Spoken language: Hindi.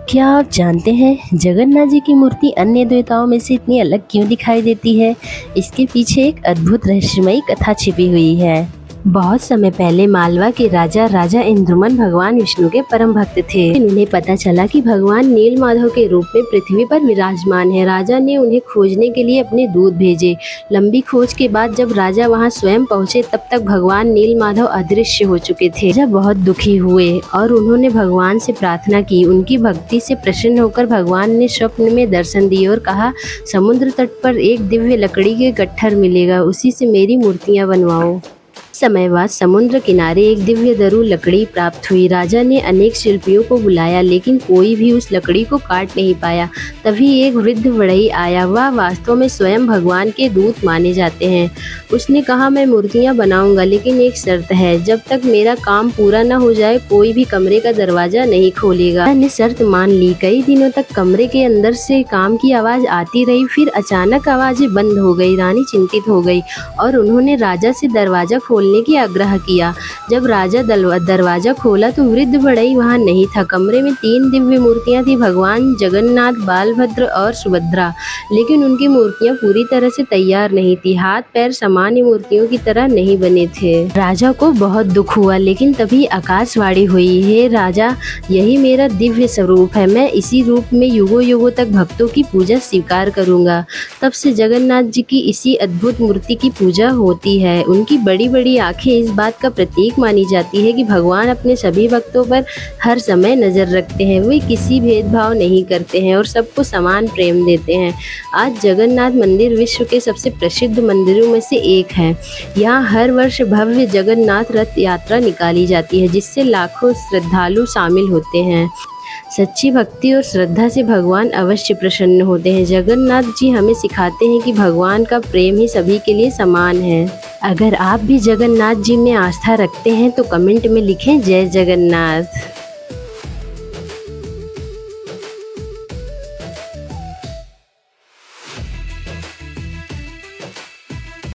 क्या आप जानते हैं जगन्नाथ जी की मूर्ति अन्य देवताओं में से इतनी अलग क्यों दिखाई देती है? इसके पीछे एक अद्भुत रहस्यमयी कथा छिपी हुई है। बहुत समय पहले मालवा के राजा इंद्रुमन भगवान विष्णु के परम भक्त थे। उन्हें पता चला कि भगवान नीलमाधव के रूप में पृथ्वी पर विराजमान है। राजा ने उन्हें खोजने के लिए अपने दूत भेजे। लंबी खोज के बाद जब राजा वहां स्वयं पहुंचे तब तक भगवान नीलमाधव अदृश्य हो चुके थे। राजा बहुत दुखी हुए और उन्होंने भगवान से प्रार्थना की। उनकी भक्ति से प्रसन्न होकर भगवान ने स्वप्न में दर्शन दिए और कहा, समुद्र तट पर एक दिव्य लकड़ी के गट्ठर मिलेगा, उसी से मेरी मूर्तियां बनवाओ। समय बाद समुद्र किनारे एक दिव्य दरू लकड़ी प्राप्त हुई। राजा ने अनेक शिल्पियों को बुलाया लेकिन कोई भी उस लकड़ी को काट नहीं पाया। तभी एक वृद्ध बढ़ई आया। वह वास्तव में स्वयं भगवान के दूत माने जाते हैं। उसने कहा, मैं मूर्तियां बनाऊंगा लेकिन एक शर्त है, जब तक मेरा काम पूरा न हो जाए कोई भी कमरे का दरवाजा नहीं खोलेगा। मैंने शर्त मान ली। कई दिनों तक कमरे के अंदर से काम की आवाज आती रही, फिर अचानक आवाजें बंद हो गई। रानी चिंतित हो गई और उन्होंने राजा से दरवाजा खोलने की आग्रह किया। जब राजा दरवाजा खोला तो वृद्ध बढ़ई वहां नहीं था। कमरे में 3 दिव्य मूर्तियां थी, भगवान जगन्नाथ, बालभद्र और सुभद्रा। लेकिन उनकी मूर्तियां पूरी तरह से तैयार नहीं थी। हाथ पैर सामान्य मूर्तियों की तरह नहीं बने थे। राजा को बहुत दुख हुआ लेकिन तभी आकाशवाणी हुई, हे राजा, यही मेरा दिव्य स्वरूप है। मैं इसी रूप में युगों युगों तक भक्तों की पूजा स्वीकार करूंगा। तब से जगन्नाथ जी की इसी अद्भुत मूर्ति की पूजा होती है। उनकी बड़ी बड़ी आंखें इस बात का प्रतीक मानी जाती है कि भगवान अपने सभी भक्तों पर हर समय नजर रखते हैं। वे किसी भेदभाव नहीं करते हैं और सबको समान प्रेम देते हैं। आज जगन्नाथ मंदिर विश्व के सबसे प्रसिद्ध मंदिरों में से एक है। यहाँ हर वर्ष भव्य जगन्नाथ रथ यात्रा निकाली जाती है जिससे लाखों श्रद्धालु शामिल होते हैं। सच्ची भक्ति और श्रद्धा से भगवान अवश्य प्रसन्न होते हैं। जगन्नाथ जी हमें सिखाते हैं कि भगवान का प्रेम ही सभी के लिए समान है। अगर आप भी जगन्नाथ जी में आस्था रखते हैं तो कमेंट में लिखें, जय जगन्नाथ।